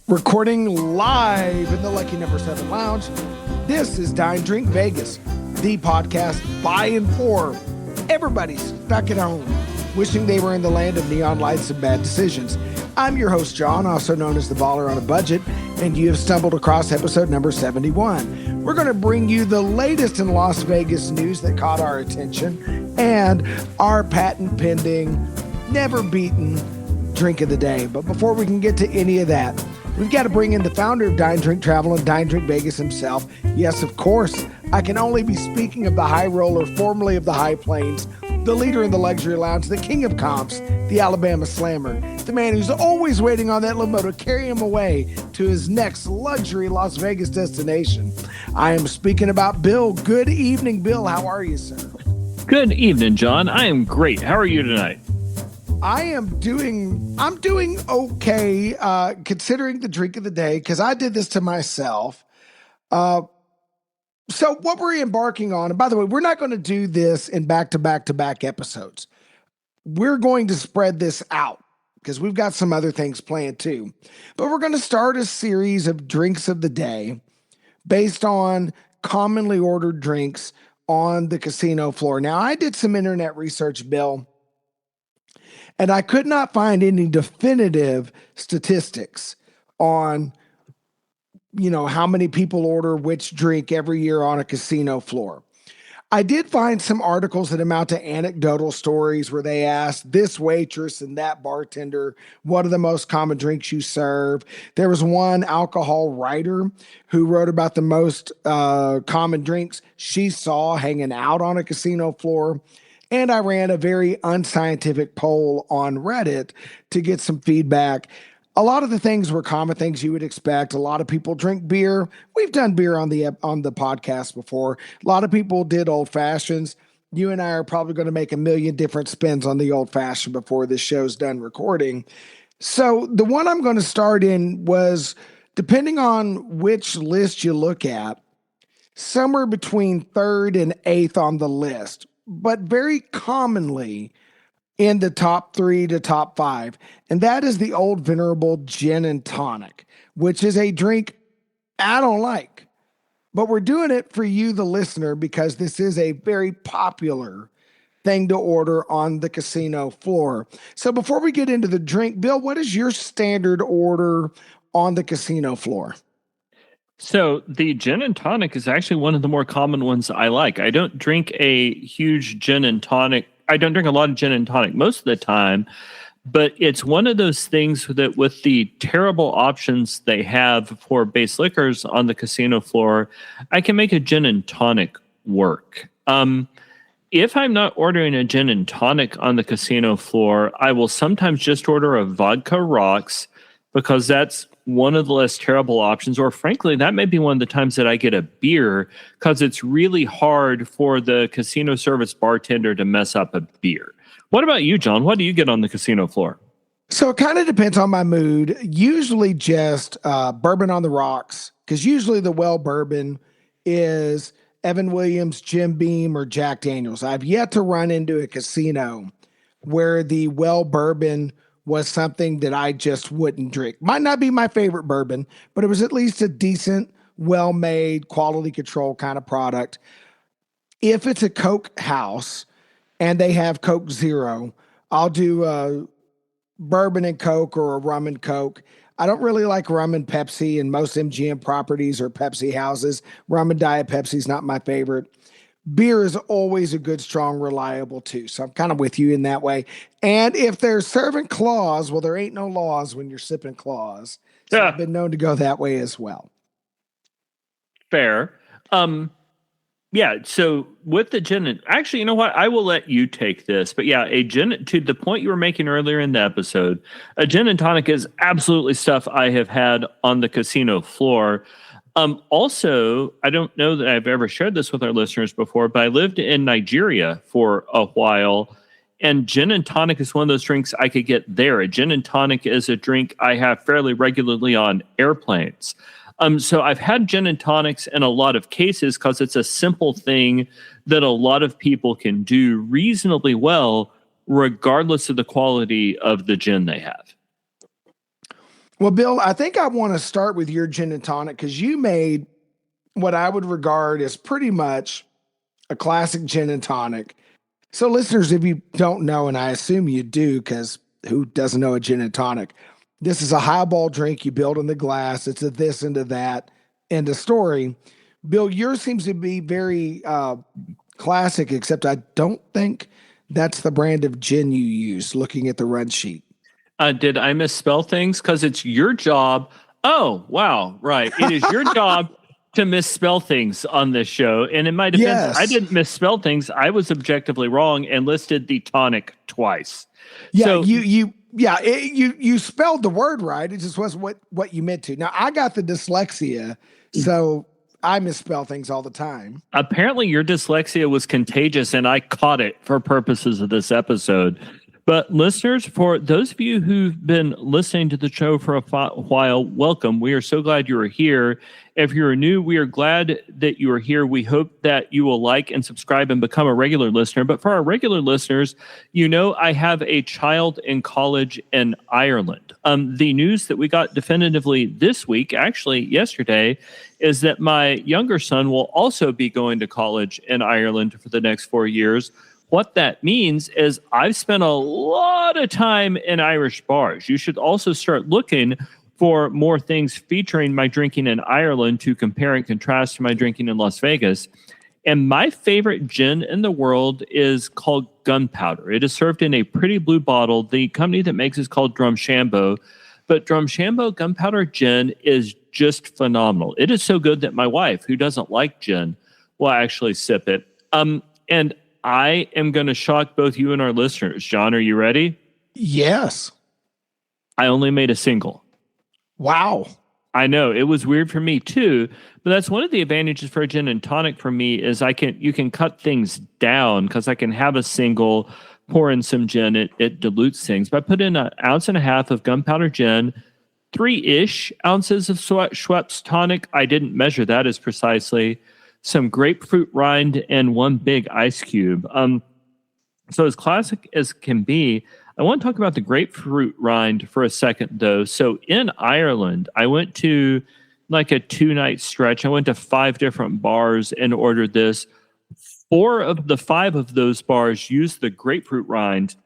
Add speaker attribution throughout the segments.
Speaker 1: Recording live in the Lucky Number 7 Lounge, this is Dine, Drink Vegas, the podcast by and for everybody stuck at home, wishing they were in the land of neon lights and bad decisions. I'm your host, John, also known as the Baller on a Budget, and you have stumbled across episode number 71. We're going to bring you the latest in Las Vegas news that caught our attention and our patent-pending, never-beaten drink of the day. But before we can get to any of that, we've got to bring in the founder of Dine, Drink Travel and Dine, Drink Vegas himself. Yes, of course, I can only be speaking of the High Roller, formerly of the High Plains, the leader in the luxury lounge, the king of comps, the Alabama Slammer, the man who's always waiting on that limo to carry him away to his next luxury Las Vegas destination. I am speaking about Bill. Good evening, Bill. How are you, sir?
Speaker 2: Good evening, John. I am great. How are you tonight?
Speaker 1: I'm doing okay, considering the drink of the day, because I did this to myself. So what we're embarking on, and by the way, we're not going to do this in back-to-back episodes. We're going to spread this out because we've got some other things planned too. But we're going to start a series of drinks of the day based on commonly ordered drinks on the casino floor. Now, I did some internet research, Bill, and I could not find any definitive statistics on, how many people order which drink every year on a casino floor. I did find some articles that amount to anecdotal stories where they asked this waitress and that bartender, what are the most common drinks you serve? There was one alcohol writer who wrote about the most common drinks she saw hanging out on a casino floor. And I ran a very unscientific poll on Reddit to get some feedback. A lot of the things were common things you would expect. A lot of people drink beer. We've done beer on the podcast before. A lot of people did old fashions. You and I are probably going to make a million different spins on the old fashioned before this show's done recording. So the one I'm going to start in was, depending on which list you look at, somewhere between third and eighth on the list, but very commonly in the top 3 to top 5. And that is the old venerable Gin and Tonic, which is a drink I don't like. But we're doing it for you, the listener, because this is a very popular thing to order on the casino floor. So before we get into the drink, Bill, what is your standard order on the casino floor?
Speaker 2: So the gin and tonic is actually one of the more common ones I like. I don't drink a huge gin and tonic. I don't drink a lot of gin and tonic most of the time, but it's one of those things that with the terrible options they have for base liquors on the casino floor, I can make a gin and tonic work. If I'm not ordering a gin and tonic on the casino floor, I will sometimes just order a vodka rocks because that's one of the less terrible options, or frankly, that may be one of the times that I get a beer because it's really hard for the casino service bartender to mess up a beer. What about you, John? What do you get on the casino floor?
Speaker 1: So it kind of depends on my mood. Usually just bourbon on the rocks, because usually the well bourbon is Evan Williams, Jim Beam, or Jack Daniels. I've yet to run into a casino where the well bourbon was something that I just wouldn't drink. Might not be my favorite bourbon, but it was at least a decent, well-made, quality control kind of product. If it's a Coke house and they have Coke Zero, I'll do a bourbon and Coke or a rum and Coke. I don't really like rum and Pepsi, and most MGM properties are Pepsi houses. Rum and Diet Pepsi is not my favorite. Beer is always a good, strong, reliable too. So I'm kind of with you in that way. And if they're serving claws, well, there ain't no laws when you're sipping claws. So I've been known to go that way as well.
Speaker 2: Fair. Yeah. So with the gin, and actually, you know what? I will let you take this. But yeah, a gin, to the point you were making earlier in the episode, a gin and tonic is absolutely stuff I have had on the casino floor. Also, I don't know that I've ever shared this with our listeners before, but I lived in Nigeria for a while, and gin and tonic is one of those drinks I could get there. A gin and tonic is a drink I have fairly regularly on airplanes. So I've had gin and tonics in a lot of cases because it's a simple thing that a lot of people can do reasonably well, regardless of the quality of the gin they have.
Speaker 1: Well, Bill, I think I want to start with your gin and tonic because you made what I would regard as pretty much a classic gin and tonic. So, listeners, if you don't know, and I assume you do, because who doesn't know a gin and tonic? This is a highball drink you build in the glass. It's a this and a that, end of story. Bill, yours seems to be very classic, except I don't think that's the brand of gin you use. Looking at the run sheet.
Speaker 2: Did I misspell things? Because it's your job. Oh, wow. Right. It is your job to misspell things on this show. And in my defense, I
Speaker 1: Yes.
Speaker 2: didn't misspell things. I was objectively wrong and listed the tonic twice.
Speaker 1: Yeah,
Speaker 2: So
Speaker 1: you spelled the word right. It just wasn't what you meant to. Now I got the dyslexia, so I misspell things all the time.
Speaker 2: apparently your dyslexia was contagious and I caught it for purposes of this episode. But listeners, for those of you who've been listening to the show for a while, welcome. We are so glad you are here. If you're new, we are glad that you are here. We hope that you will like and subscribe and become a regular listener. But for our regular listeners, you know I have a child in college in Ireland. The news that we got definitively this week, actually yesterday, is that my younger son will also be going to college in Ireland for the next 4 years. What that means is I've spent a lot of time in Irish bars. You should also start looking for more things featuring my drinking in Ireland to compare and contrast to my drinking in Las Vegas. And my favorite gin in the world is called Gunpowder. It is served in a pretty blue bottle. The company that makes it is called Drumshanbo. But Drumshanbo Gunpowder Gin is just phenomenal. It is so good that my wife, who doesn't like gin, will actually sip it. And I am going to shock both you and our listeners. John, are you ready?
Speaker 1: Yes.
Speaker 2: I only made a single.
Speaker 1: Wow.
Speaker 2: I know it was weird for me too, but that's one of the advantages for a gin and tonic for me is you can cut things down because I can have a single, pour in some gin, it dilutes things. But I put in 1.5 ounces of gunpowder gin, 3-ish ounces of Schweppes tonic. I didn't measure that as precisely. Some grapefruit rind and 1 big ice cube. So as classic as can be, I want to talk about the grapefruit rind for a second, though. So in Ireland, I went to like a 2-night stretch. I went to 5 different bars and ordered this. 4 of the 5 of those bars used the grapefruit rind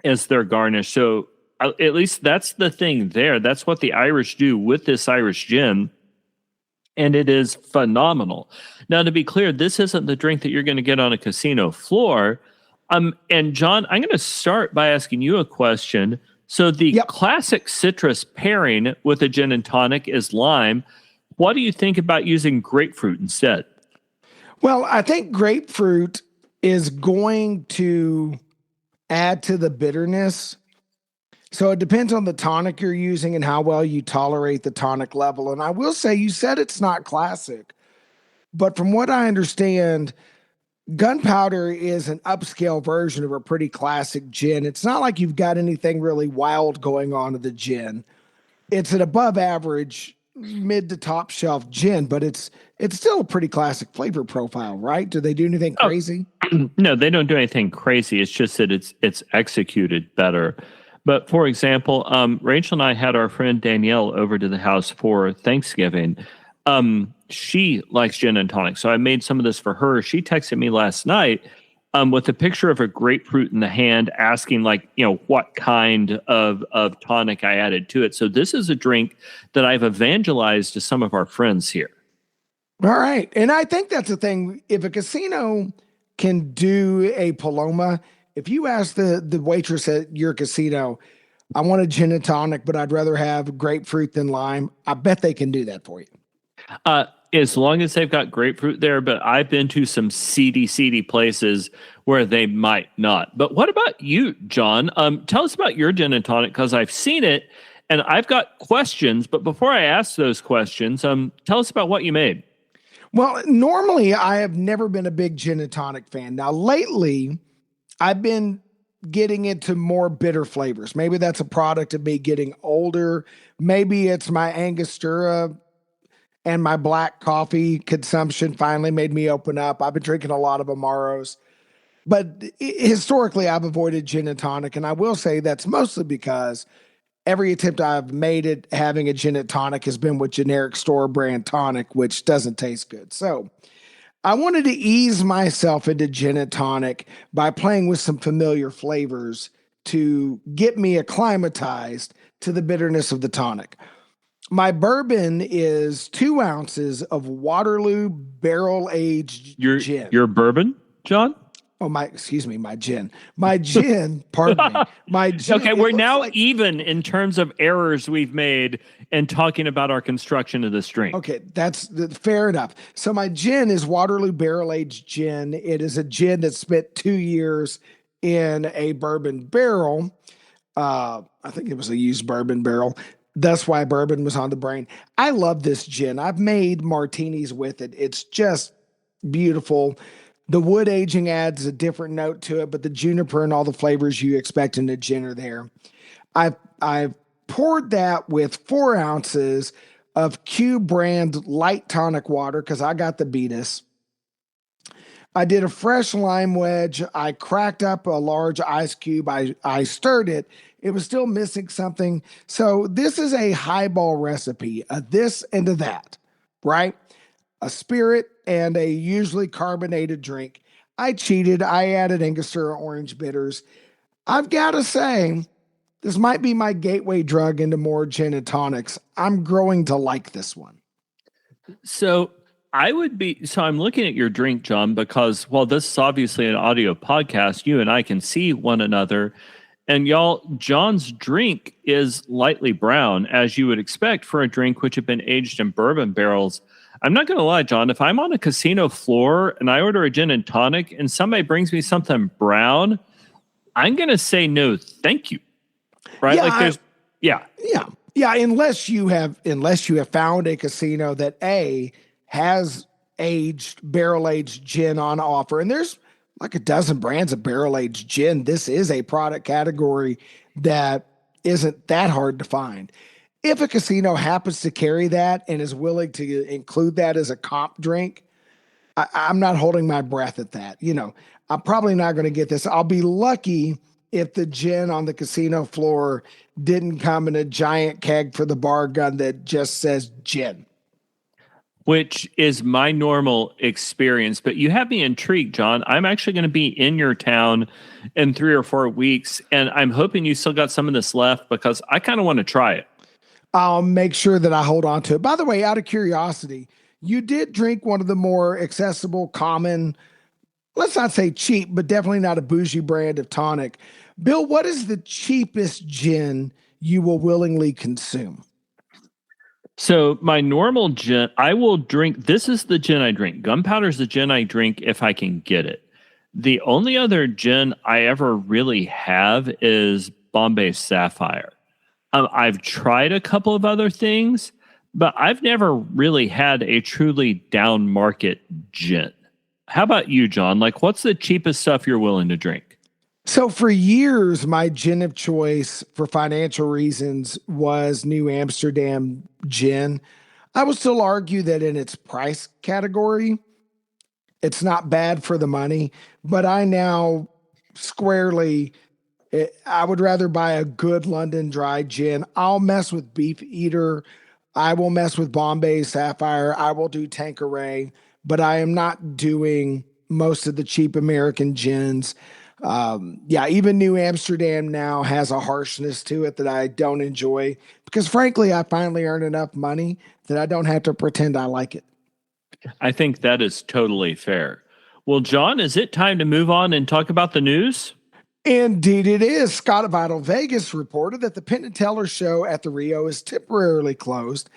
Speaker 2: as their garnish. So at least that's the thing there. That's what the Irish do with this Irish gin. And it is phenomenal. Now, to be clear, this isn't the drink that you're going to get on a casino floor. And John, I'm going to start by asking you a question. So the
Speaker 1: Yep.
Speaker 2: classic citrus pairing with a gin and tonic is lime. What do you think about using grapefruit instead?
Speaker 1: Well, I think grapefruit is going to add to the bitterness. So it depends on the tonic you're using and how well you tolerate the tonic level. And I will say, you said it's not classic, but from what I understand, gunpowder is an upscale version of a pretty classic gin. It's not like you've got anything really wild going on with the gin. It's an above average, mid to top shelf gin, but it's still a pretty classic flavor profile, right? Do they do anything
Speaker 2: Oh,
Speaker 1: crazy?
Speaker 2: no, they don't do anything crazy. It's just that it's executed better. But for example, Rachel and I had our friend Danielle over to the house for Thanksgiving. She likes gin and tonic, so I made some of this for her. She texted me last night with a picture of a grapefruit in the hand, asking what kind of tonic I added to it. So this is a drink that I've evangelized to some of our friends here.
Speaker 1: All right. And I think that's the thing. If a casino can do a Paloma, if you ask the waitress at your casino, I want a gin and tonic, but I'd rather have grapefruit than lime, I bet they can do that for you.
Speaker 2: As long as they've got grapefruit there, but I've been to some seedy places where they might not. But what about you, John? Tell us about your gin and tonic, because I've seen it and I've got questions. But before I ask those questions, tell us about what you made.
Speaker 1: Well, normally I have never been a big gin and tonic fan. Now, lately, I've been getting into more bitter flavors. Maybe that's a product of me getting older. Maybe it's my Angostura and my black coffee consumption finally made me open up. I've been drinking a lot of Amaros, but historically I've avoided gin and tonic. And I will say that's mostly because every attempt I've made at having a gin and tonic has been with generic store brand tonic, which doesn't taste good. So I wanted to ease myself into gin and tonic by playing with some familiar flavors to get me acclimatized to the bitterness of the tonic. My bourbon is 2 ounces of Waterloo barrel aged gin.
Speaker 2: Your bourbon, John?
Speaker 1: Oh, excuse me, my gin. My gin, pardon me. My gin.
Speaker 2: Okay, we're now even in terms of errors we've made in talking about our construction of this drink.
Speaker 1: Okay, that's fair enough. So my gin is Waterloo barrel aged gin. It is a gin that spent 2 years in a bourbon barrel. I think it was a used bourbon barrel. That's why bourbon was on the brain. I love this gin. I've made martinis with it. It's just beautiful. The wood aging adds a different note to it, but the juniper and all the flavors you expect in a gin are there. I've poured that with 4 ounces of Q brand light tonic water because I got the Beatus. I did a fresh lime wedge. I cracked up a large ice cube. I stirred it. It was still missing something. So this is a highball recipe, a this and a that, right? A spirit and a usually carbonated drink. I cheated. I added Angostura orange bitters. I've got to say, this might be my gateway drug into more gin and tonics. I'm growing to like this one.
Speaker 2: So I'm looking at your drink, John, because while this is obviously an audio podcast, you and I can see one another. And y'all, John's drink is lightly brown, as you would expect for a drink which had been aged in bourbon barrels. I'm not going to lie, John, if I'm on a casino floor and I order a gin and tonic and somebody brings me something brown, I'm going to say no, thank you. Right?
Speaker 1: Yeah. Unless you have found a casino that has barrel aged gin on offer, and there's like a dozen brands of barrel aged gin. This is a product category that isn't that hard to find. If a casino happens to carry that and is willing to include that as a comp drink, I'm not holding my breath at that. I'm probably not going to get this. I'll be lucky if the gin on the casino floor didn't come in a giant keg for the bar gun that just says gin.
Speaker 2: Which is my normal experience. But you have me intrigued, John. I'm actually going to be in your town in 3 or 4 weeks, and I'm hoping you still got some of this left because I kind of want to try it.
Speaker 1: I'll make sure that I hold on to it. By the way, out of curiosity, you did drink one of the more accessible, common, let's not say cheap, but definitely not a bougie brand of tonic. Bill, what is the cheapest gin you will willingly consume?
Speaker 2: So my normal gin, I will drink. This is the gin I drink. Gunpowder is the gin I drink if I can get it. The only other gin I ever really have is Bombay Sapphire. I've tried a couple of other things, but I've never really had a truly down market gin. How about you, John? Like, what's the cheapest stuff you're willing to drink?
Speaker 1: So for years, my gin of choice for financial reasons was New Amsterdam gin. I would still argue that in its price category, it's not bad for the money, but I now squarely, I would rather buy a good London dry gin. I'll mess with Beef Eater. I will mess with Bombay Sapphire. I will do Tanqueray, but I am not doing most of the cheap American gins. Even New Amsterdam now has a harshness to it that I don't enjoy because frankly, I finally earned enough money that I don't have to pretend I like it.
Speaker 2: I think that is totally fair. Well, John, is it time to move on and talk about the news?
Speaker 1: Indeed it is. Scott of Idle Vegas reported that the Penn and Teller show at the Rio is temporarily closed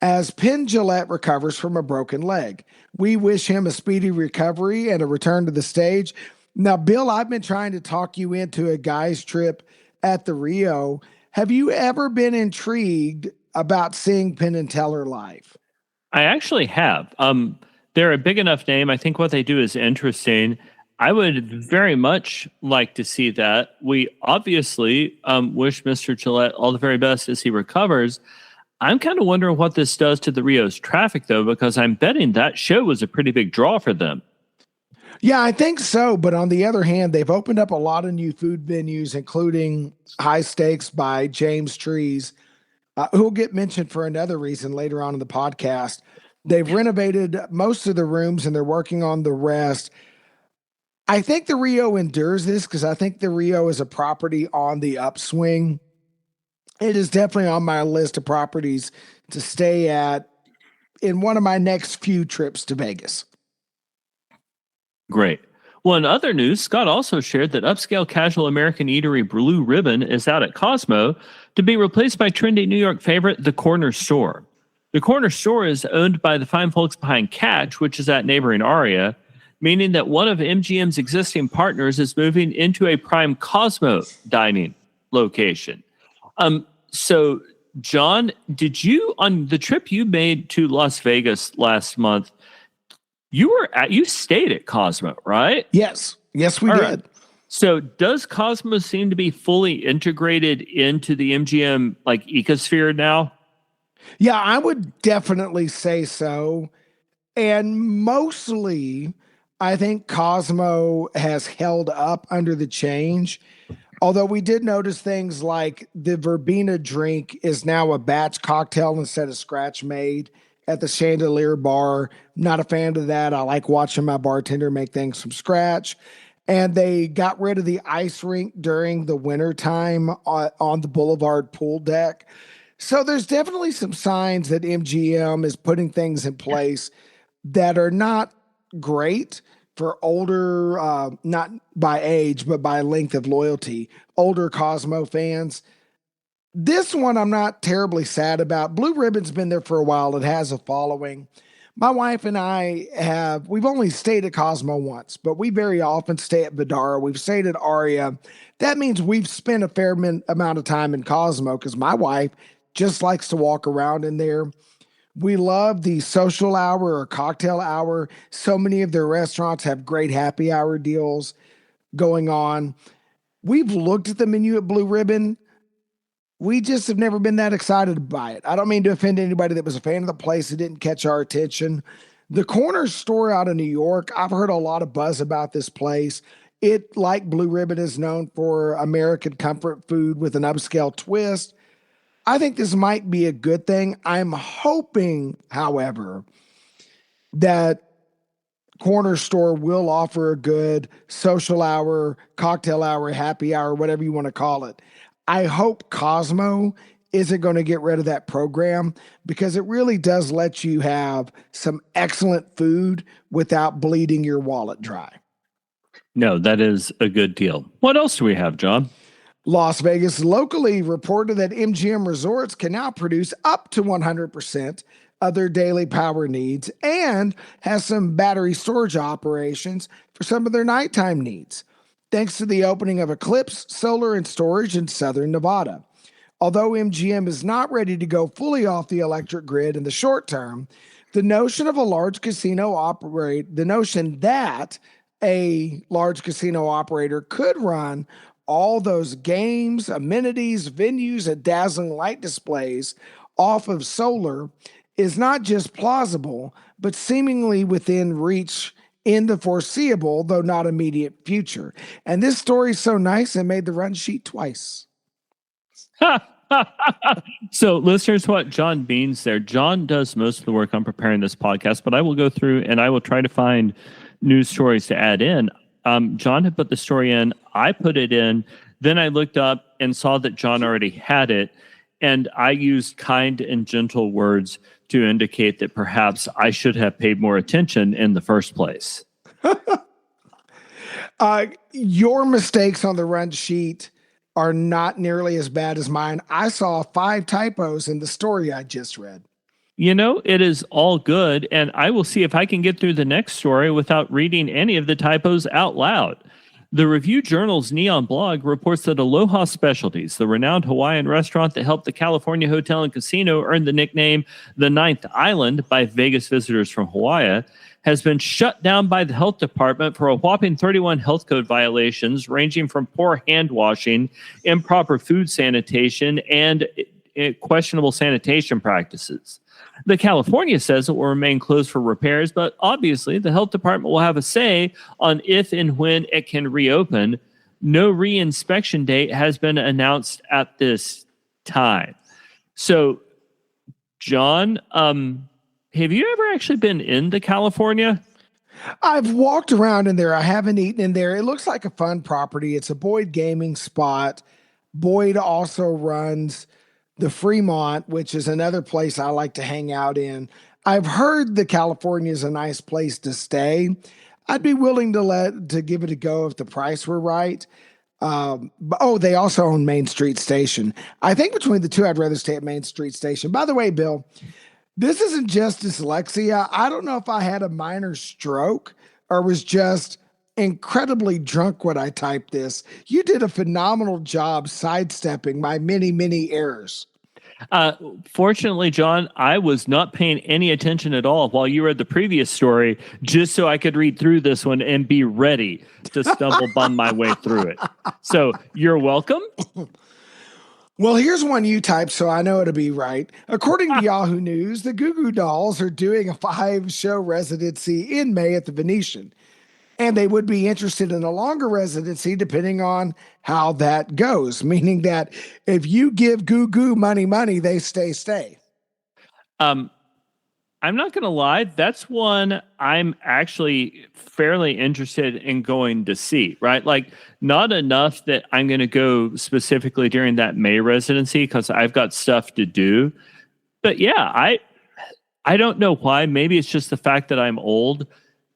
Speaker 1: as Penn Jillette recovers from a broken leg. We wish him a speedy recovery and a return to the stage. Now, Bill, I've been trying to talk you into a guy's trip at the Rio. Have you ever been intrigued about seeing Penn and Teller live?
Speaker 2: I actually have. They're a big enough name. I think what they do is interesting. I would very much like to see that. We obviously wish Mr. Gillette all the very best as he recovers. I'm kind of wondering what this does to the Rio's traffic, though, because I'm betting that show was a pretty big draw for them.
Speaker 1: Yeah, I think so. But on the other hand, they've opened up a lot of new food venues, including High Stakes by James Trees, who will get mentioned for another reason later on in the podcast. They've renovated most of the rooms and they're working on the rest. I think the Rio endures this because I think the Rio is a property on the upswing. It is definitely on my list of properties to stay at in one of my next few trips to Vegas.
Speaker 2: Great. Well, in other news, Scott also shared that upscale casual American eatery Blue Ribbon is out at Cosmo to be replaced by trendy New York favorite, The Corner Store. The Corner Store is owned by the fine folks behind Catch, which is at neighboring Aria, meaning that one of MGM's existing partners is moving into a prime Cosmo dining location. So, John, did you, on the trip you made to Las Vegas last month, you stayed at Cosmo, right?
Speaker 1: Yes. Yes, we
Speaker 2: All
Speaker 1: did.
Speaker 2: right. So does Cosmo seem to be fully integrated into the MGM like ecosphere now?
Speaker 1: Yeah, I would definitely say so. And mostly, I think Cosmo has held up under the change. Although we did notice things like the verbena drink is now a batch cocktail instead of scratch made at the Chandelier Bar. Not a fan of that. I like watching my bartender make things from scratch. And they got rid of the ice rink during the winter time on the Boulevard pool deck. So there's definitely some signs that MGM is putting things in place that are not great for older, not by age, but by length of loyalty, older Cosmo fans. This one I'm not terribly sad about. Blue Ribbon's been there for a while. It has a following. My wife and we've only stayed at Cosmo once, but we very often stay at Vidara. We've stayed at Aria. That means we've spent a fair amount of time in Cosmo because my wife just likes to walk around in there. We love the social hour or cocktail hour. So many of their restaurants have great happy hour deals going on. We've looked at the menu at Blue Ribbon. We just have never been that excited by it. I don't mean to offend anybody that was a fan of the place that didn't catch our attention. The Corner Store out of New York, I've heard a lot of buzz about this place. It, like Blue Ribbon, is known for American comfort food with an upscale twist. I think this might be a good thing. I'm hoping, however, that Corner Store will offer a good social hour, cocktail hour, happy hour, whatever you want to call it. I hope Cosmo isn't going to get rid of that program because it really does let you have some excellent food without bleeding your wallet dry.
Speaker 2: No, that is a good deal. What else do we have, John?
Speaker 1: Las Vegas locally reported that MGM Resorts can now produce up to 100% of their daily power needs and has some battery storage operations for some of their nighttime needs, thanks to the opening of Eclipse Solar and Storage in southern Nevada. Although MGM is not ready to go fully off the electric grid in the short term, the notion that a large casino operator could run all those games, amenities, venues, and dazzling light displays off of solar is not just plausible, but seemingly within reach in the foreseeable, though not immediate future. And this story is so nice, it made the run sheet twice.
Speaker 2: So, listeners, what John means there, John does most of the work on preparing this podcast, but I will go through and I will try to find news stories to add in. John had put the story in, I put it in, then I looked up and saw that John already had it, and I used kind and gentle words to indicate that perhaps I should have paid more attention in the first place.
Speaker 1: Your mistakes on the run sheet are not nearly as bad as mine. I saw 5 typos in the story I just read.
Speaker 2: You know, it is all good, and I will see if I can get through the next story without reading any of the typos out loud. The Review Journal's Neon blog reports that Aloha Specialties, the renowned Hawaiian restaurant that helped the California Hotel and Casino earn the nickname the Ninth Island by Vegas visitors from Hawaii, has been shut down by the health department for a whopping 31 health code violations, ranging from poor hand washing, improper food sanitation, and questionable sanitation practices. The California says it will remain closed for repairs, but obviously the health department will have a say on if and when it can reopen. No re-inspection date has been announced at this time. So, John, have you ever actually been into California?
Speaker 1: I've walked around in there. I haven't eaten in there. It looks like a fun property. It's a Boyd gaming spot. Boyd also runs the Fremont, which is another place I like to hang out in. I've heard the California is a nice place to stay. I'd be willing to give it a go if the price were right. They also own Main Street Station. I think between the two, I'd rather stay at Main Street Station. By the way, Bill, this isn't just dyslexia. I don't know if I had a minor stroke or was just incredibly drunk when I typed this. You did a phenomenal job sidestepping my many, many errors.
Speaker 2: Fortunately, John, I was not paying any attention at all while you read the previous story, just so I could read through this one and be ready to stumble bum my way through it. So you're welcome.
Speaker 1: Well, here's one you typed, so I know it'll be right. According to Yahoo News, the Goo Goo Dolls are doing a 5-show residency in May at the Venetian, and they would be interested in a longer residency depending on how that goes, meaning that if you give Goo Goo money, they stay.
Speaker 2: I'm not going to lie. That's one I'm actually fairly interested in going to see, right? Like, not enough that I'm going to go specifically during that May residency because I've got stuff to do. But yeah, I don't know why. Maybe it's just the fact that I'm old,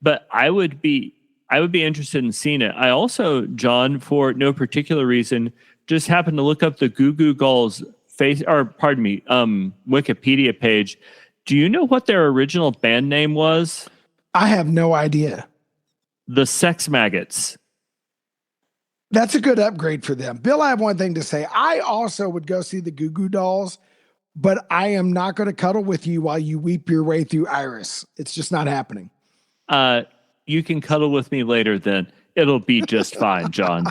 Speaker 2: but I would be interested in seeing it. I also, John, for no particular reason, just happened to look up the Goo Goo Dolls Wikipedia page. Do you know what their original band name was?
Speaker 1: I have no idea.
Speaker 2: The Sex Maggots.
Speaker 1: That's a good upgrade for them. Bill, I have one thing to say. I also would go see the Goo Goo Dolls, but I am not going to cuddle with you while you weep your way through Iris. It's just not happening.
Speaker 2: You can cuddle with me later then. It'll be just fine, John.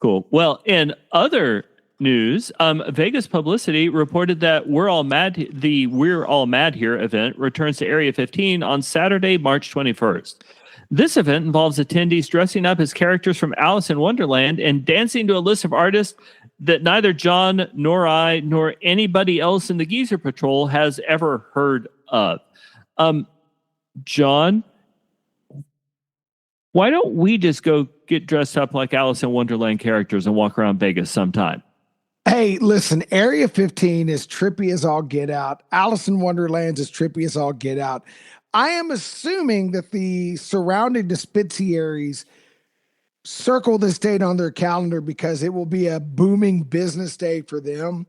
Speaker 2: Cool. Well, in other news, Vegas Publicity reported that the We're All Mad Here event returns to Area 15 on Saturday, March 21st. This event involves attendees dressing up as characters from Alice in Wonderland and dancing to a list of artists that neither John nor I nor anybody else in the Geezer Patrol has ever heard of. John, why don't we just go get dressed up like Alice in Wonderland characters and walk around Vegas sometime?
Speaker 1: Hey, listen, Area 15 is trippy as all get out. Alice in Wonderland's as trippy as all get out. I am assuming that the surrounding dispensary circle this date on their calendar because it will be a booming business day for them.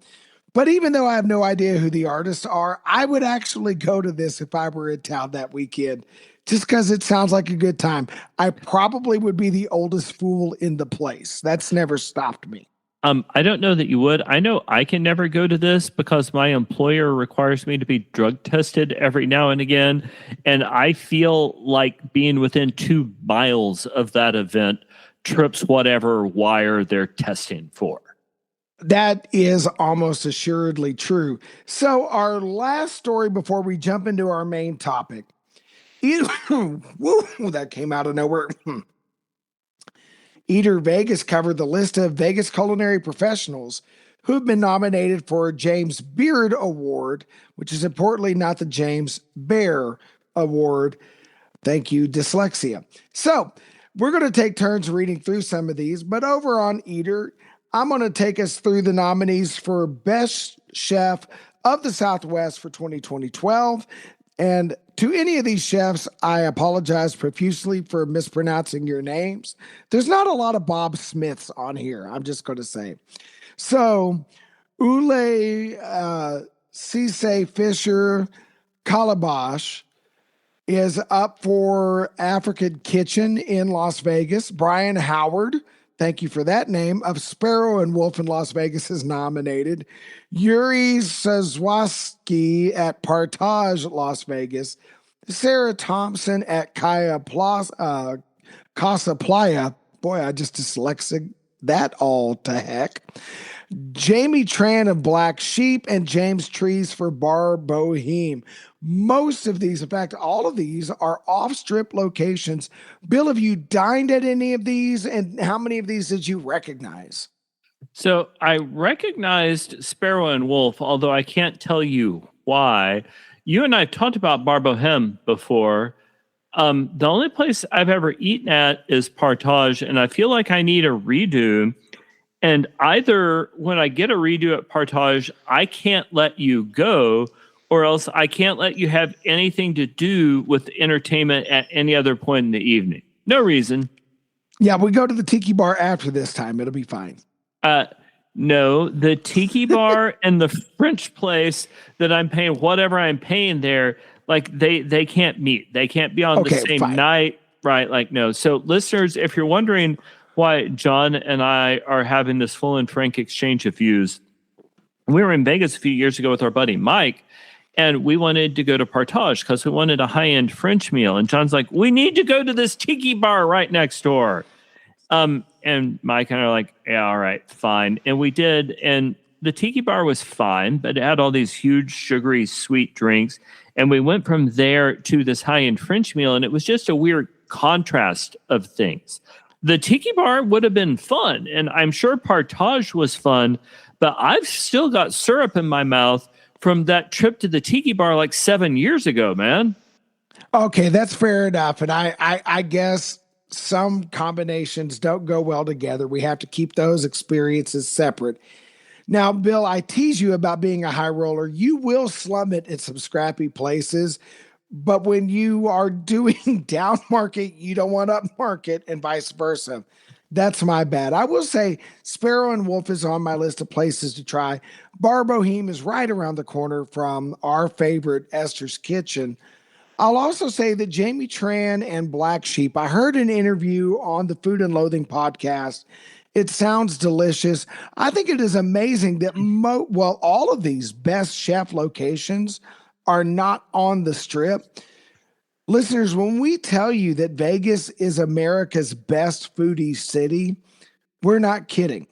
Speaker 1: But even though I have no idea who the artists are, I would actually go to this if I were in town that weekend, just because it sounds like a good time. I probably would be the oldest fool in the place. That's never stopped me.
Speaker 2: I don't know that you would. I know I can never go to this because my employer requires me to be drug tested every now and again. And I feel like being within 2 miles of that event trips whatever wire they're testing for.
Speaker 1: That is almost assuredly true. So our last story before we jump into our main topic. That came out of nowhere. Eater Vegas covered the list of Vegas culinary professionals who have been nominated for a James Beard Award, which is importantly not the James Bear Award. Thank you, dyslexia. So we're going to take turns reading through some of these, but over on Eater, I'm going to take us through the nominees for Best Chef of the Southwest for 2012. And to any of these chefs, I apologize profusely for mispronouncing your names. There's not a lot of Bob Smiths on here, I'm just going to say. So, Ule Cisse Fisher Calabash is up for African Kitchen in Las Vegas. Brian Howard, thank you for that name, of Sparrow and Wolf in Las Vegas is nominated. Yuri Sazwaski at Partage Las Vegas. Sarah Thompson at Casa Playa. Boy, I just dyslexic that all to heck. Jamie Tran of Black Sheep, and James Trees for Bar Boheme. Most of these, in fact, all of these are off strip locations. Bill, have you dined at any of these? And how many of these did you recognize?
Speaker 2: So I recognized Sparrow and Wolf, although I can't tell you why. You and I talked about Bar Boheme before. The only place I've ever eaten at is Partage, and I feel like I need a redo. And either when I get a redo at Partage, I can't let you go, or else I can't let you have anything to do with entertainment at any other point in the evening. No reason.
Speaker 1: Yeah, we go to the Tiki Bar after this time. It'll be fine.
Speaker 2: No, the Tiki Bar and the French place that I'm paying, whatever I'm paying there, like they can't meet. They can't be on the same night, right? Like, no. So listeners, if you're wondering why John and I are having this full and frank exchange of views, we were in Vegas a few years ago with our buddy Mike, and we wanted to go to Partage because we wanted a high-end French meal. And John's like, we need to go to this Tiki Bar right next door. And Mike and I are like, yeah, all right, fine. And we did. And the Tiki Bar was fine, but it had all these huge, sugary, sweet drinks. And we went from there to this high-end French meal, and it was just a weird contrast of things. The Tiki Bar would have been fun, and I'm sure Partage was fun, but I've still got syrup in my mouth from that trip to the Tiki Bar like 7 years ago, man.
Speaker 1: Okay, that's fair enough. And I guess some combinations don't go well together. We have to keep those experiences separate. Now, Bill, I tease you about being a high roller. You will slum it at some scrappy places, but when you are doing down market, you don't want up market, and vice versa. That's my bad. I will say Sparrow and Wolf is on my list of places to try. Bar Boheme is right around the corner from our favorite Esther's Kitchen. I'll also say that Jamie Tran and Black Sheep, I heard an interview on the Food and Loathing podcast. It sounds delicious. I think it is amazing that all of these best chef locations are not on the strip. Listeners, when we tell you that Vegas is America's best foodie city, we're not kidding.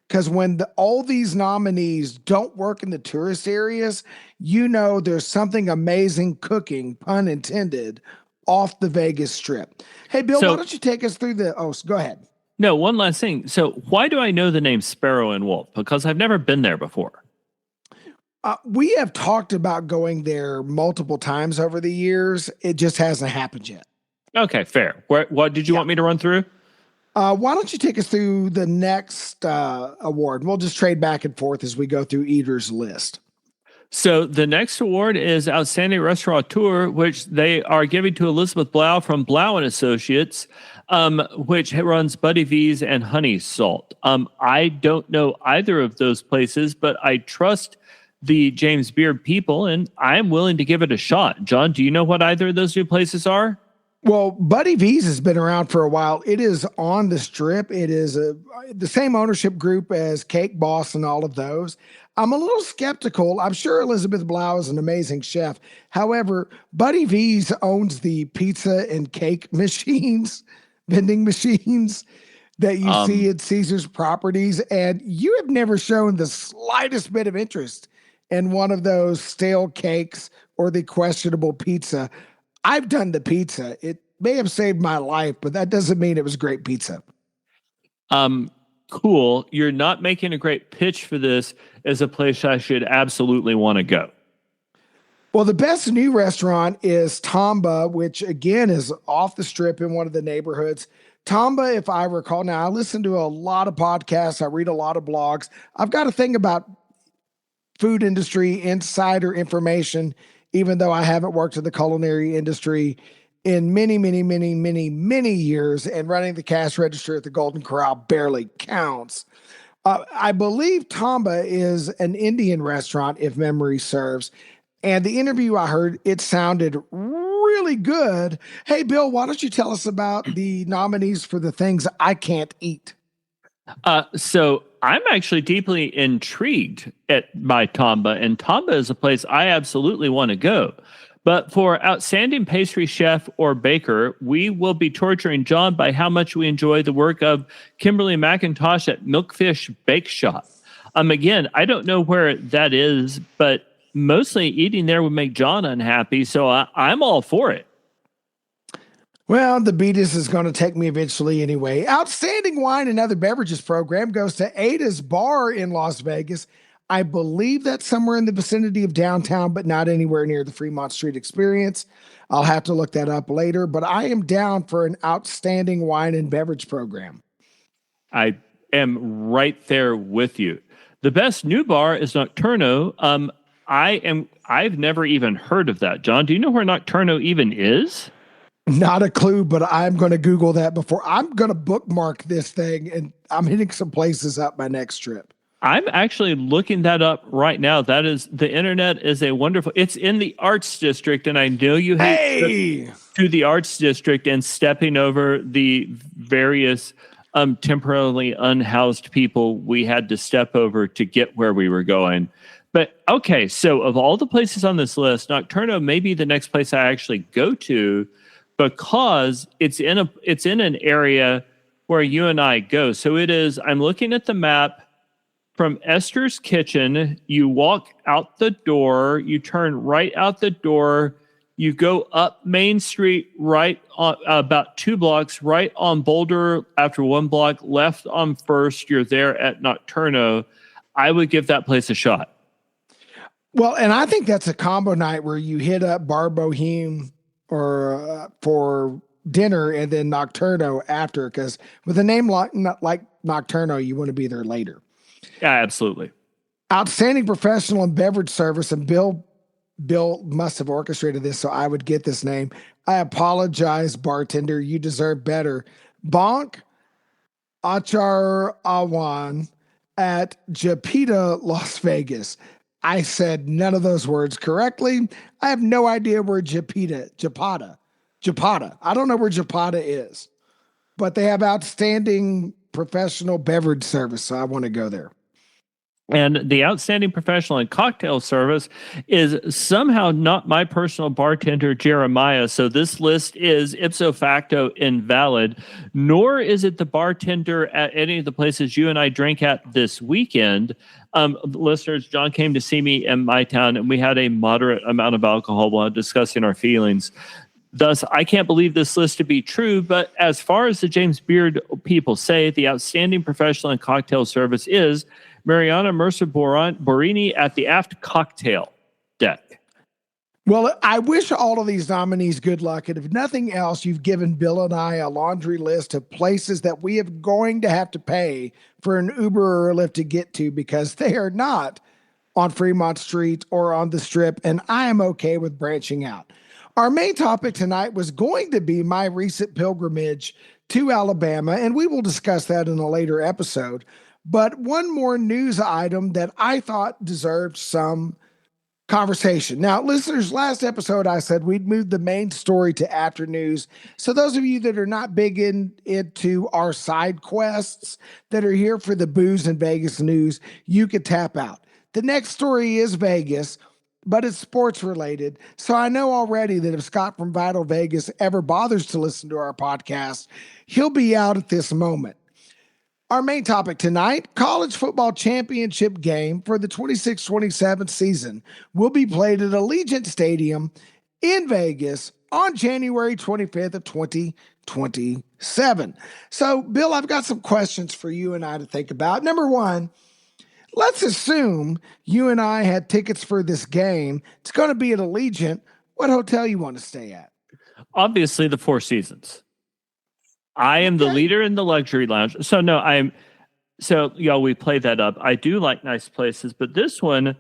Speaker 1: Because when all these nominees don't work in the tourist areas, you know there's something amazing cooking, pun intended, off the Vegas Strip. Hey, Bill, why don't you take us through go ahead.
Speaker 2: No, one last thing. So why do I know the name Sparrow and Wolf? Because I've never been there before.
Speaker 1: We have talked about going there multiple times over the years. It just hasn't happened yet.
Speaker 2: Okay, fair. What did you want me to run through?
Speaker 1: Why don't you take us through the next award? We'll just trade back and forth as we go through Eater's list.
Speaker 2: So the next award is Outstanding Restaurateur, which they are giving to Elizabeth Blau from Blau and Associates, which runs Buddy V's and Honey Salt. I don't know either of those places, but I trust the James Beard people, and I'm willing to give it a shot. John, do you know what either of those new places are?
Speaker 1: Well, Buddy V's has been around for a while. It is on the strip. It is the same ownership group as Cake Boss and all of those. I'm a little skeptical. I'm sure Elizabeth Blau is an amazing chef. However, Buddy V's owns the pizza and cake machines, vending machines that you see at Caesar's Properties. And you have never shown the slightest bit of interest in one of those stale cakes or the questionable pizza. I've done the pizza. It may have saved my life, but that doesn't mean it was great pizza.
Speaker 2: Cool. You're not making a great pitch for this as a place I should absolutely want to go.
Speaker 1: Well, the best new restaurant is Tamba, which again is off the strip in one of the neighborhoods. Tamba, if I recall, now I listen to a lot of podcasts. I read a lot of blogs. I've got a thing about food industry insider information, even though I haven't worked in the culinary industry in many, many, many, many, many years, and running the cash register at the Golden Corral barely counts. I believe Tamba is an Indian restaurant, if memory serves. And the interview I heard, it sounded really good. Hey, Bill, why don't you tell us about the nominees for the things I can't eat?
Speaker 2: So I'm actually deeply intrigued by Tamba, and Tamba is a place I absolutely want to go. But for outstanding pastry chef or baker, we will be torturing John by how much we enjoy the work of Kimberly McIntosh at Milkfish Bake Shop. Again, I don't know where that is, but mostly eating there would make John unhappy, so I'm all for it.
Speaker 1: Well, the Beatus is going to take me eventually anyway. Outstanding wine and other beverages program goes to Ada's Bar in Las Vegas. I believe that's somewhere in the vicinity of downtown, but not anywhere near the Fremont Street Experience. I'll have to look that up later, but I am down for an outstanding wine and beverage program.
Speaker 2: I am right there with you. The best new bar is Nocturno. I've never even heard of that. John, do you know where Nocturno even is?
Speaker 1: Not a clue, but I'm going to Google that before. I'm going to bookmark this thing, and I'm hitting some places up my next trip.
Speaker 2: I'm actually looking that up right now. That is, the internet is a wonderful, it's in the arts district, and I know you hate to the arts district and stepping over the various temporarily unhoused people we had to step over to get where we were going. But okay, so of all the places on this list, Nocturno may be the next place I actually go to because it's in an area where you and I go. So it is, I'm looking at the map. From Esther's Kitchen, you walk out the door, you turn right out the door, you go up Main Street, right on about 2 blocks, right on Boulder after 1 block, left on First, you're there at Nocturno. I would give that place a shot.
Speaker 1: Well, and I think that's a combo night where you hit up Bar Boheme or for dinner and then Nocturno after, because with a name like Nocturno, you want to be there later.
Speaker 2: Yeah, absolutely.
Speaker 1: Outstanding professional and beverage service, and Bill must have orchestrated this, so I would get this name. I apologize, bartender. You deserve better. Bonk Achar Awan at Japita, Las Vegas. I said none of those words correctly. I have no idea where Japita. I don't know where Japata is, but they have outstanding professional beverage service, so I want to go there.
Speaker 2: And the outstanding professional and cocktail service is somehow not my personal bartender, Jeremiah. So this list is ipso facto invalid, nor is it the bartender at any of the places you and I drank at this weekend. Listeners, John came to see me in my town, and we had a moderate amount of alcohol while discussing our feelings. Thus, I can't believe this list to be true, but as far as the James Beard people say, the outstanding professional and cocktail service is Mariana Mercer Borini at the Aft Cocktail Deck.
Speaker 1: Well, I wish all of these nominees good luck, and if nothing else, you've given Bill and I a laundry list of places that we are going to have to pay for an Uber or a Lyft to get to because they are not on Fremont Street or on the Strip, and I am okay with branching out. Our main topic tonight was going to be my recent pilgrimage to Alabama, and we will discuss that in a later episode. But one more news item that I thought deserved some conversation. Now, listeners, last episode I said we'd move the main story to after news. So those of you that are not big into our side quests, that are here for the booze and Vegas news, you could tap out. The next story is Vegas, but it's sports related. So I know already that if Scott from Vital Vegas ever bothers to listen to our podcast, he'll be out at this moment. Our main topic tonight, college football championship game for the 26-27 season will be played at Allegiant Stadium in Vegas on January 25th of 2027. So, Bill, I've got some questions for you and I to think about. Number one, let's assume you and I had tickets for this game. It's going to be at Allegiant. What hotel you want to stay at?
Speaker 2: Obviously, the Four Seasons. I am the leader in the luxury lounge. So no, we played that up. I do like nice places, but this one,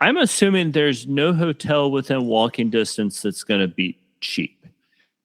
Speaker 2: I'm assuming there's no hotel within walking distance that's going to be cheap.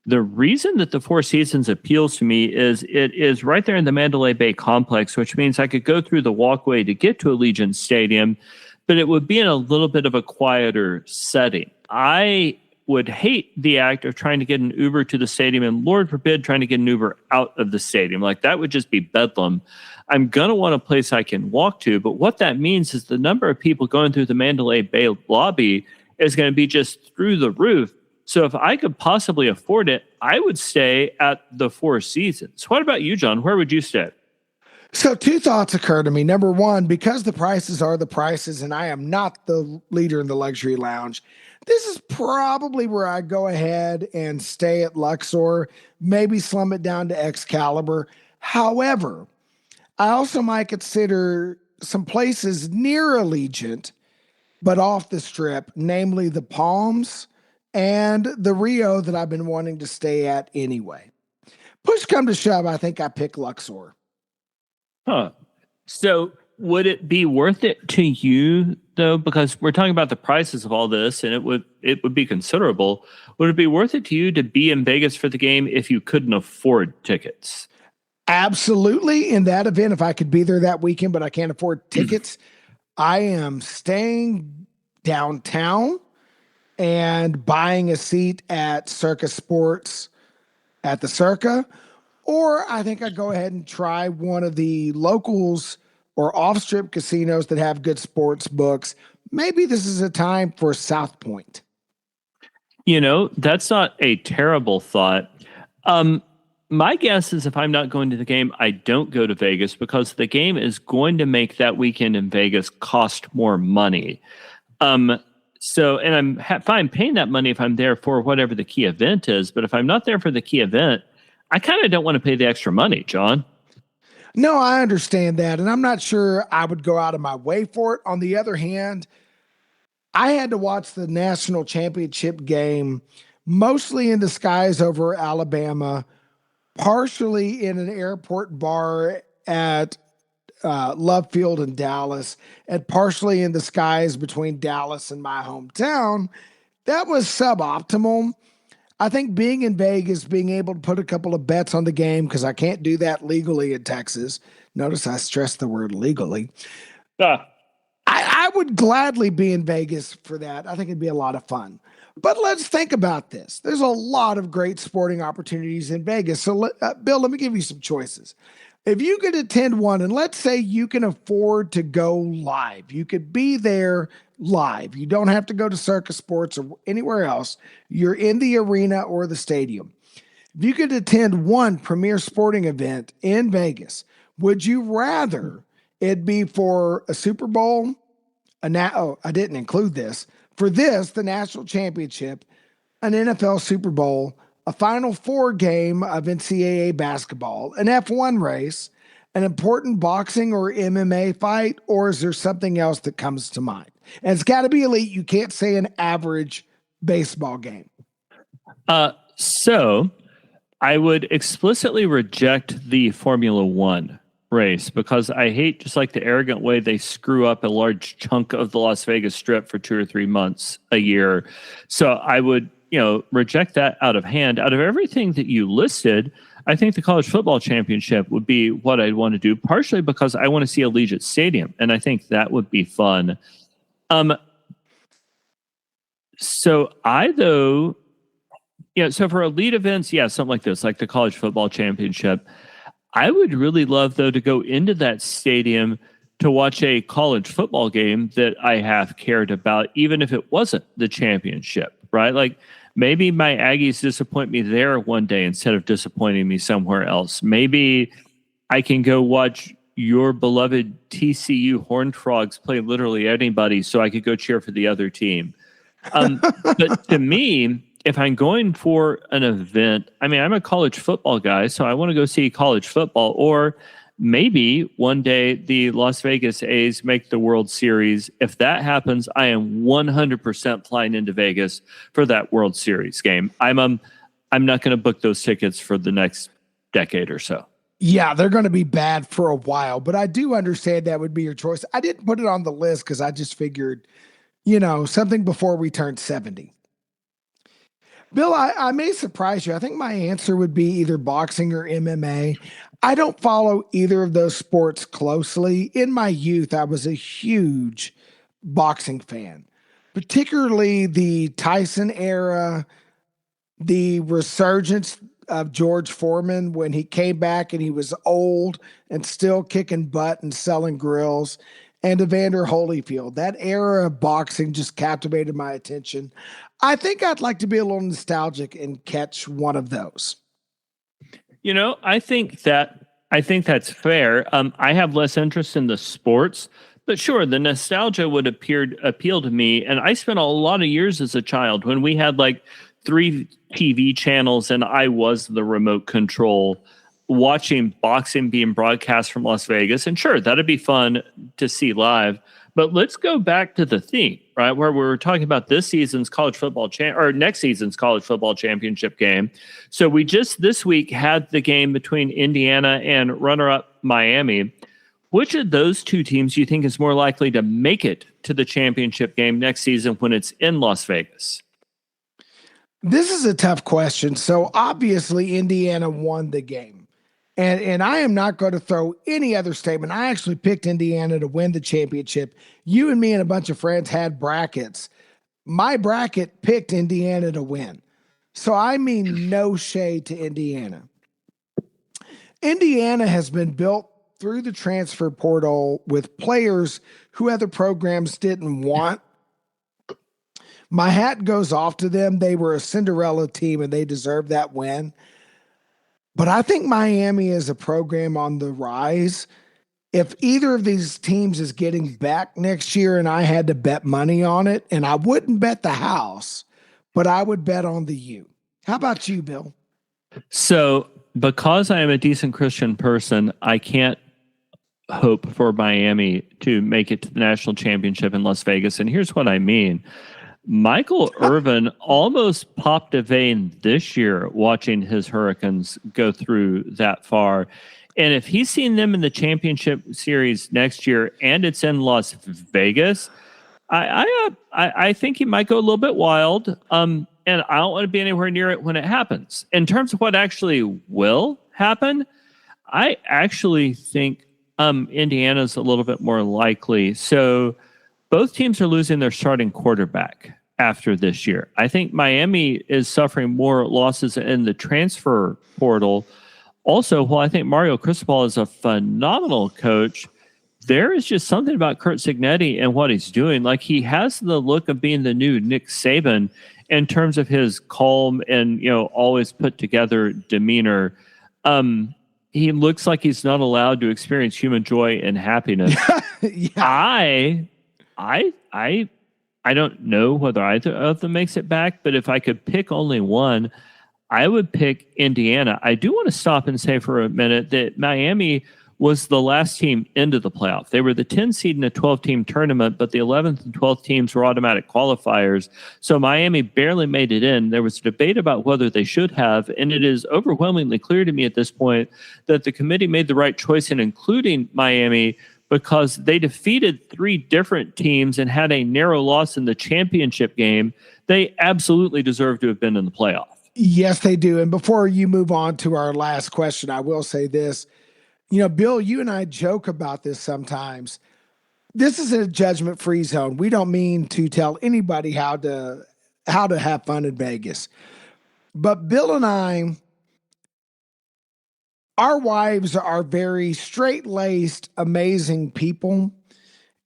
Speaker 2: The reason that the Four Seasons appeals to me is it is right there in the Mandalay Bay complex, which means I could go through the walkway to get to Allegiant Stadium, but it would be in a little bit of a quieter setting. I would hate the act of trying to get an Uber to the stadium, and Lord forbid trying to get an Uber out of the stadium. Like, that would just be bedlam. I'm going to want a place I can walk to, but what that means is the number of people going through the Mandalay Bay lobby is going to be just through the roof. So if I could possibly afford it, I would stay at the Four Seasons. What about you, John? Where would you stay?
Speaker 1: So two thoughts occur to me. Number one, because the prices are the prices, and I am not the leader in the luxury lounge, this is probably where I go ahead and stay at Luxor, maybe slum it down to Excalibur. However, I also might consider some places near Allegiant, but off the strip, namely the Palms and the Rio that I've been wanting to stay at anyway. Push come to shove, I think I pick Luxor.
Speaker 2: Huh. So would it be worth it to you though? Because we're talking about the prices of all this, and it would be considerable. Would it be worth it to you to be in Vegas for the game if you couldn't afford tickets?
Speaker 1: Absolutely. In that event, if I could be there that weekend, but I can't afford tickets, I am staying downtown and buying a seat at Circa Sports at the Circa. Or I think I'd go ahead and try one of the locals or off strip casinos that have good sports books. Maybe this is a time for South Point.
Speaker 2: That's not a terrible thought. My guess is if I'm not going to the game, I don't go to Vegas because the game is going to make that weekend in Vegas cost more money. And I'm fine paying that money if I'm there for whatever the key event is. But if I'm not there for the key event, I kind of don't want to pay the extra money, John.
Speaker 1: No, I understand that. And I'm not sure I would go out of my way for it. On the other hand, I had to watch the national championship game mostly in the skies over Alabama, partially in an airport bar at Love Field in Dallas, and partially in the skies between Dallas and my hometown. That was suboptimal. I think being in Vegas, being able to put a couple of bets on the game, because I can't do that legally in Texas. Notice I stressed the word legally.
Speaker 2: Ah,
Speaker 1: I would gladly be in Vegas for that. I think it'd be a lot of fun. But let's think about this. There's a lot of great sporting opportunities in Vegas. So, Bill, let me give you some choices. If you could attend one, and let's say you can afford to go live, you could be there live. You don't have to go to Circa Sports or anywhere else. You're in the arena or the stadium. If you could attend one premier sporting event in Vegas, would you rather it be for a Super Bowl? I didn't include this. For this, the national championship, an NFL Super Bowl, a Final Four game of NCAA basketball, an F1 race, an important boxing or MMA fight, or is there something else that comes to mind? And it's got to be elite. You can't say an average baseball game.
Speaker 2: So I would explicitly reject the Formula One race because I hate just like the arrogant way they screw up a large chunk of the Las Vegas Strip for 2 or 3 months a year. So I would, reject that out of hand. Out of everything that you listed, I think the college football championship would be what I'd want to do, partially because I want to see Allegiant Stadium, and I think that would be fun. So so for elite events, something like this, like the college football championship, I would really love, though, to go into that stadium to watch a college football game that I have cared about, even if it wasn't the championship, right? Like maybe my Aggies disappoint me there one day instead of disappointing me somewhere else. Maybe I can go watch your beloved TCU Horned Frogs play literally anybody so I could go cheer for the other team. But to me, if I'm going for an event, I mean, I'm a college football guy, so I want to go see college football. Or maybe one day the Las Vegas A's make the World Series. If that happens, I am 100% flying into Vegas for that World Series game. I'm not going to book those tickets for the next decade or so.
Speaker 1: Yeah, they're going to be bad for a while, but I do understand that would be your choice. I didn't put it on the list because I just figured, something before we turned 70. Bill, I may surprise you. I think my answer would be either boxing or MMA. I don't follow either of those sports closely. In my youth, I was a huge boxing fan, particularly the Tyson era, the resurgence of George Foreman when he came back and he was old and still kicking butt and selling grills. and Evander Holyfield. That era of boxing just captivated my attention. I think I'd like to be a little nostalgic and catch one of those.
Speaker 2: I think that's fair. I have less interest in the sports, but sure, the nostalgia would appeal to me. And I spent a lot of years as a child when we had like 3 TV channels, and I was the remote control watching boxing being broadcast from Las Vegas. And sure, that'd be fun to see live. But let's go back to the theme, right? Where we were talking about this season's college football or next season's college football championship game. So we just this week had the game between Indiana and runner-up Miami. Which of those two teams do you think is more likely to make it to the championship game next season when it's in Las Vegas?
Speaker 1: This is a tough question. So obviously, Indiana won the game. And I am not going to throw any other statement. I actually picked Indiana to win the championship. You and me and a bunch of friends had brackets. My bracket picked Indiana to win. So I mean no shade to Indiana. Indiana has been built through the transfer portal with players who other programs didn't want. My hat goes off to them. They were a Cinderella team and they deserved that win. But I think Miami is a program on the rise. If either of these teams is getting back next year and I had to bet money on it, and I wouldn't bet the house, but I would bet on the U. How about you, Bill?
Speaker 2: So, because I am a decent Christian person, I can't hope for Miami to make it to the national championship in Las Vegas. And here's what I mean. Michael Irvin almost popped a vein this year watching his Hurricanes go through that far. And if he's seen them in the championship series next year and it's in Las Vegas, I think he might go a little bit wild. And I don't want to be anywhere near it when it happens. In terms of what actually will happen, I actually think Indiana's a little bit more likely. So both teams are losing their starting quarterback after this year. I think Miami is suffering more losses in the transfer portal. Also, while I think Mario Cristobal is a phenomenal coach, there is just something about Curt Cignetti and what he's doing. Like, he has the look of being the new Nick Saban in terms of his calm and, always put together demeanor. He looks like he's not allowed to experience human joy and happiness.
Speaker 1: Yeah.
Speaker 2: I don't know whether either of them makes it back, but if I could pick only one, I would pick Indiana. I do want to stop and say for a minute that Miami was the last team into the playoff. They were the 10 seed in a 12-team tournament, but the 11th and 12th teams were automatic qualifiers. So Miami barely made it in. There was a debate about whether they should have, and it is overwhelmingly clear to me at this point that the committee made the right choice in including Miami because they defeated 3 different teams and had a narrow loss in the championship game. They absolutely deserve to have been in the playoff.
Speaker 1: Yes, they do. And before you move on to our last question, I will say this. Bill, you and I joke about this sometimes. This is a judgment-free zone. We don't mean to tell anybody how to have fun in Vegas. But Bill and I, our wives are very straight-laced, amazing people.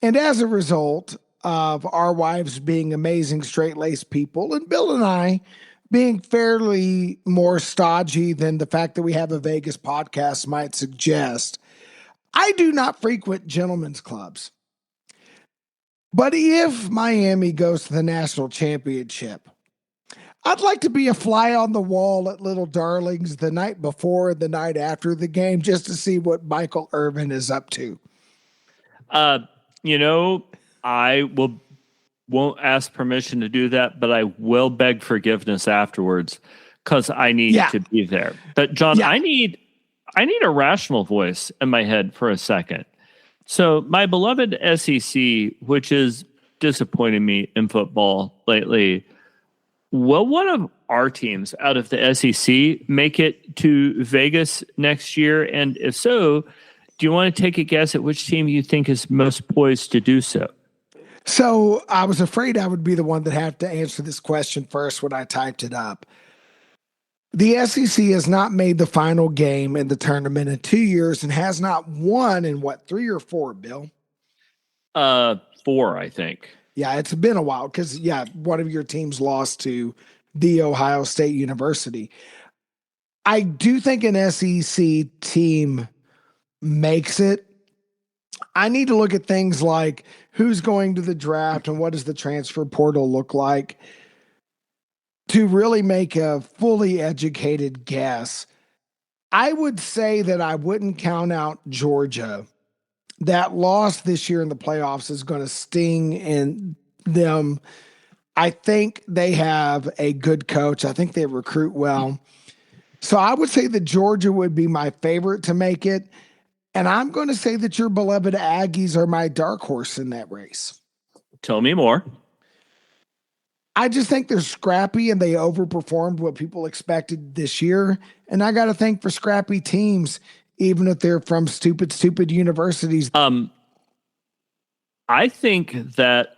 Speaker 1: And as a result of our wives being amazing, straight-laced people, and Bill and I being fairly more stodgy than the fact that we have a Vegas podcast might suggest, I do not frequent gentlemen's clubs. But if Miami goes to the national championship, I'd like to be a fly on the wall at Little Darlings the night before and the night after the game just to see what Michael Irvin is up to.
Speaker 2: I won't ask permission to do that, but I will beg forgiveness afterwards because I need to be there. But John, I need a rational voice in my head for a second. So my beloved SEC, which is disappointing me in football lately, will one of our teams out of the SEC make it to Vegas next year? And if so, do you want to take a guess at which team you think is most poised to do so?
Speaker 1: So I was afraid I would be the one that had to answer this question first when I typed it up. The SEC has not made the final game in the tournament in 2 years and has not won in 3 or 4, Bill?
Speaker 2: 4, I think.
Speaker 1: Yeah, it's been a while because, one of your teams lost to the Ohio State University. I do think an SEC team makes it. I need to look at things like who's going to the draft and what does the transfer portal look like to really make a fully educated guess. I would say that I wouldn't count out Georgia. That loss this year in the playoffs is going to sting in them. I think they have a good coach. I think they recruit well. So I would say that Georgia would be my favorite to make it. And I'm going to say that your beloved Aggies are my dark horse in that race.
Speaker 2: Tell me more.
Speaker 1: I just think they're scrappy and they overperformed what people expected this year. And I got to think for scrappy teams, even if they're from stupid universities.
Speaker 2: I think that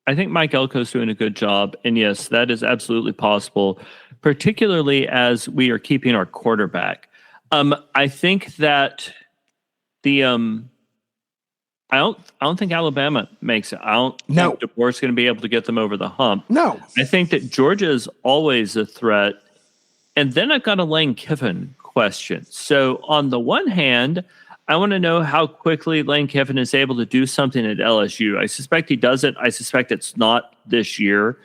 Speaker 2: I think Mike Elko's doing a good job. And yes, that is absolutely possible, particularly as we are keeping our quarterback. I think that I don't think Alabama makes it. I don't think DeBoer's going to be able to get them over the hump.
Speaker 1: No.
Speaker 2: I think that Georgia is always a threat. And then I've got a Lane Kiffin question. So on the one hand, I want to know how quickly Lane Kiffin is able to do something at LSU. I suspect he does it. I suspect it's not this year.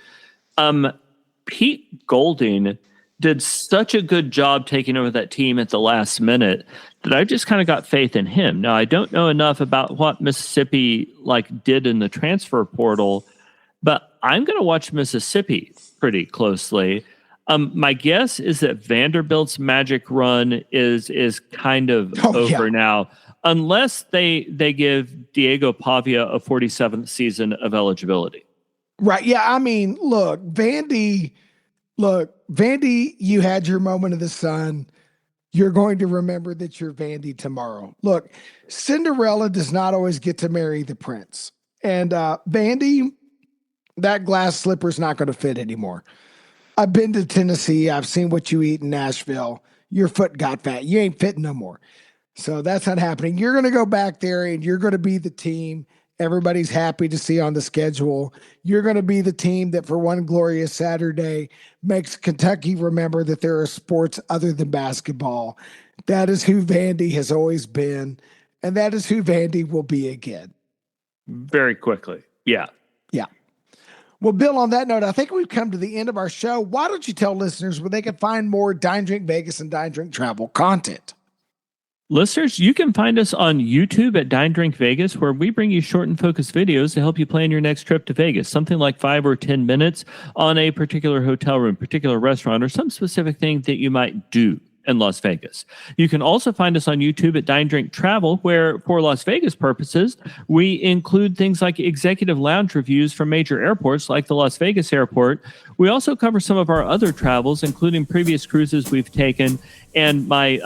Speaker 2: Pete Golding did such a good job taking over that team at the last minute that I just kind of got faith in him. Now, I don't know enough about what Mississippi did in the transfer portal, but I'm going to watch Mississippi pretty closely. My guess is that Vanderbilt's magic run is kind of over now, unless they give Diego Pavia a 47th season of eligibility.
Speaker 1: Right. Yeah. I mean, look, Vandy, you had your moment of the sun. You're going to remember that you're Vandy tomorrow. Look, Cinderella does not always get to marry the prince. And Vandy, that glass slipper is not going to fit anymore. I've been to Tennessee. I've seen what you eat in Nashville. Your foot got fat. You ain't fitting no more. So that's not happening. You're going to go back there and you're going to be the team everybody's happy to see on the schedule. You're going to be the team that for one glorious Saturday makes Kentucky remember that there are sports other than basketball. That is who Vandy has always been, and that is who Vandy will be again.
Speaker 2: Very quickly. Yeah.
Speaker 1: Yeah. Well, Bill, on that note, I think we've come to the end of our show. Why don't you tell listeners where they can find more Dine Drink Vegas and Dine Drink Travel content?
Speaker 2: Listeners, you can find us on YouTube at Dine Drink Vegas, where we bring you short and focused videos to help you plan your next trip to Vegas. Something like 5 or 10 minutes on a particular hotel room, particular restaurant, or some specific thing that you might do in Las Vegas. You can also find us on YouTube at Dine Drink Travel, where for Las Vegas purposes, we include things like executive lounge reviews from major airports like the Las Vegas airport. We also cover some of our other travels, including previous cruises we've taken and my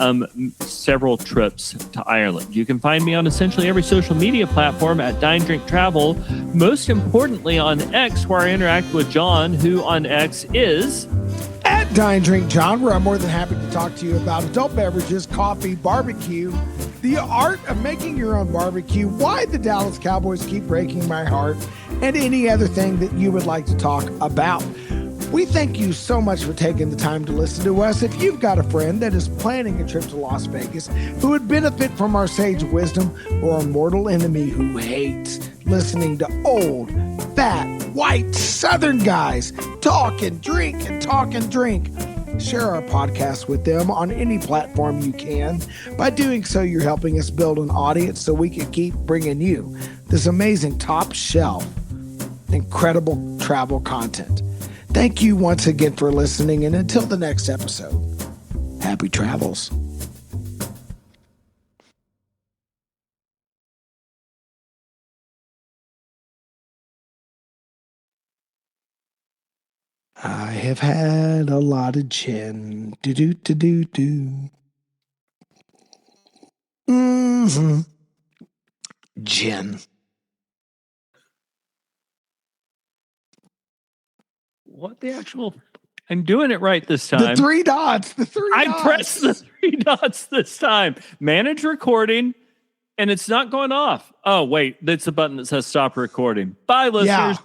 Speaker 2: several trips to Ireland. You can find me on essentially every social media platform at Dine Drink Travel, most importantly on X, where I interact with John, who on X is
Speaker 1: at Dine Drink John, where I'm more than happy to talk to you about adult beverages, coffee, barbecue, the art of making your own barbecue, why the Dallas Cowboys keep breaking my heart, and any other thing that you would like to talk about. We thank you so much for taking the time to listen to us. If you've got a friend that is planning a trip to Las Vegas who would benefit from our sage wisdom, or a mortal enemy who hates listening to old, fat, white Southern guys talk and drink, share our podcast with them on any platform you can. By doing so, you're helping us build an audience so we can keep bringing you this amazing top shelf, incredible travel content. Thank you once again for listening, and until the next episode, happy travels. I have had a lot of gin. Do-do-do-do-do. Mm-hmm. Gin.
Speaker 2: What the actual... I'm doing it right this time.
Speaker 1: The three dots.
Speaker 2: I pressed the 3 dots this time. Manage recording, and it's not going off. Oh, wait, that's a button that says stop recording. Bye,
Speaker 1: Yeah.
Speaker 2: listeners.